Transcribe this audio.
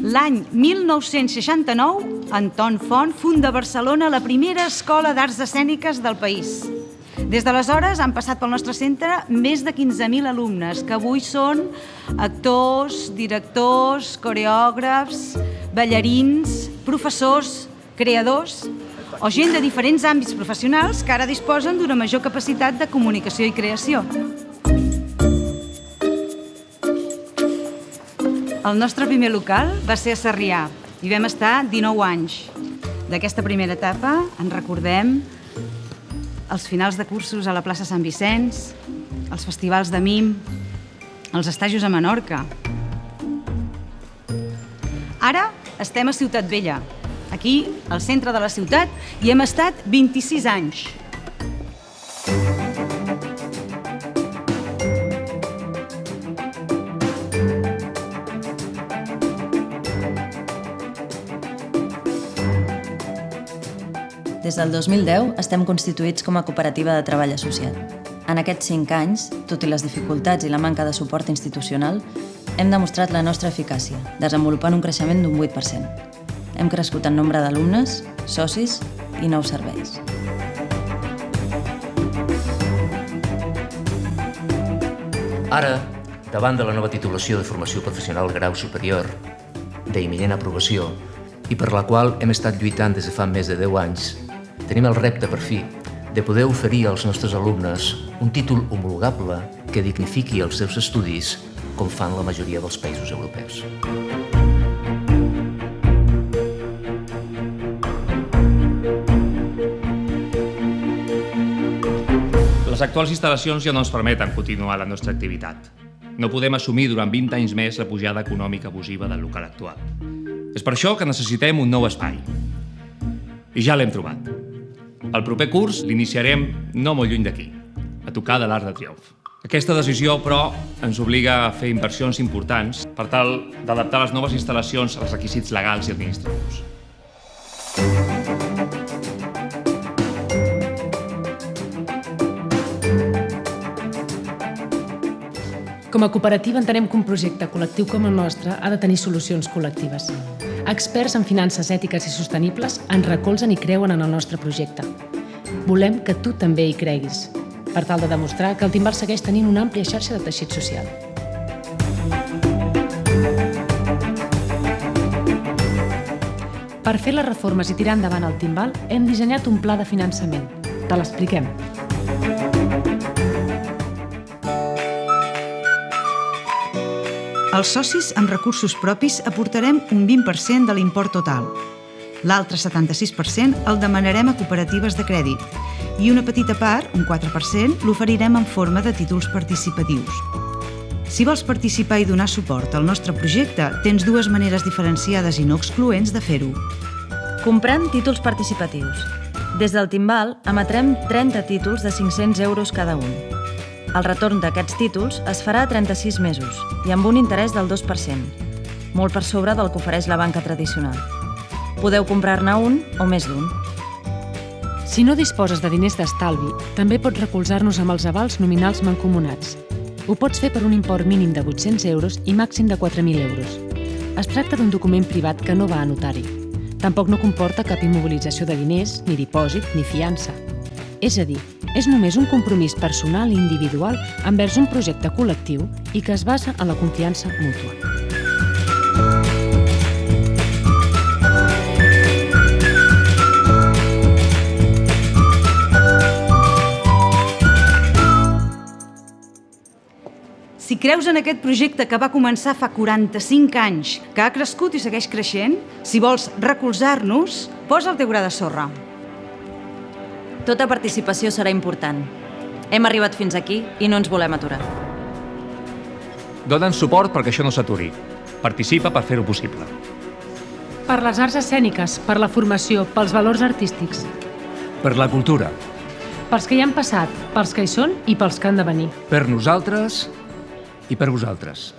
L'any 1969, Anton Font funda a Barcelona la primera escola d'arts escèniques del país. Des d'aleshores han passat pel nostre centre més de 15.000 alumnes, que avui són actors, directors, coreògrafs, ballarins, professors, creadors o gent de diferents àmbits professionals que ara disposen d'una major capacitat de comunicació i creació. El nostre primer local va ser a Sarrià i vam estar 19 anys. D'aquesta primera etapa en recordem els finals de cursos a la plaça Sant Vicenç, els festivals de mim, els estajos a Menorca. Ara estem a Ciutat Vella, aquí, al centre de la ciutat, i hem estat 26 anys. Des del 2010 estem constituïts com a cooperativa de treball associat. En aquests 5 anys, tot i les dificultats i la manca de suport institucional, hem demostrat la nostra eficàcia, desenvolupant un creixement d'un 8%. Hem crescut en nombre d'alumnes, socis i nous serveis. Ara, davant de la nova titulació de formació professional grau superior, d'imminent aprovació, i per la qual hem estat lluitant des de fa més de 10 anys, tenim el repte, per fi, de poder oferir als nostres alumnes un títol homologable que dignifiqui els seus estudis com fan la majoria dels països europeus. Les actuals instal·lacions ja no ens permeten continuar la nostra activitat. No podem assumir durant 20 anys més la pujada econòmica abusiva del local actual. És per això que necessitem un nou espai. I ja l'hem trobat. El proper curs l'iniciarem no molt lluny d'aquí, a tocar de l'Arc de Triomf. Aquesta decisió, però, ens obliga a fer inversions importants per tal d'adaptar les noves instal·lacions als requisits legals i administratius. Com a cooperativa entenem que un projecte col·lectiu com el nostre ha de tenir solucions col·lectives. Experts en finances ètiques i sostenibles ens recolzen i creuen en el nostre projecte. Volem que tu també hi creguis, per tal de demostrar que el Timbal segueix tenint una àmplia xarxa de teixit social. Per fer les reformes i tirar endavant el Timbal, hem dissenyat un pla de finançament. Te l'expliquem. Els socis amb recursos propis aportarem un 20% de l'import total. L'altre 76% el demanarem a cooperatives de crèdit i una petita part, un 4%, l'oferirem en forma de títols participatius. Si vols participar i donar suport al nostre projecte, tens 2 maneres diferenciades i no excloents de fer-ho. Comprant títols participatius. Des del Timbal emetrem 30 títols de 500 euros cada un. El retorn d'aquests títols es farà a 36 mesos i amb un interès del 2%, molt per sobre del que ofereix la banca tradicional. Podeu comprar-ne un o més d'un. Si no disposes de diners d'estalvi, també pots recolzar-nos amb els avals nominals mancomunats. Ho pots fer per un import mínim de 800 euros i màxim de 4.000 euros. Es tracta d'un document privat que no va a notari. Tampoc no comporta cap immobilització de diners, ni dipòsit, ni fiança. És a dir, és només un compromís personal i individual envers un projecte col·lectiu i que es basa en la confiança mútua. Si creus en aquest projecte que va començar fa 45 anys, que ha crescut i segueix creixent, si vols recolzar-nos, posa el teu gra de sorra. Tota participació serà important. Hem arribat fins aquí i no ens volem aturar. Donen suport perquè això no s'aturi. Participa per fer-ho possible. Per les arts escèniques, per la formació, pels valors artístics. Per la cultura. Pels que hi han passat, pels que hi són i pels que han de venir. Per nosaltres i per vosaltres.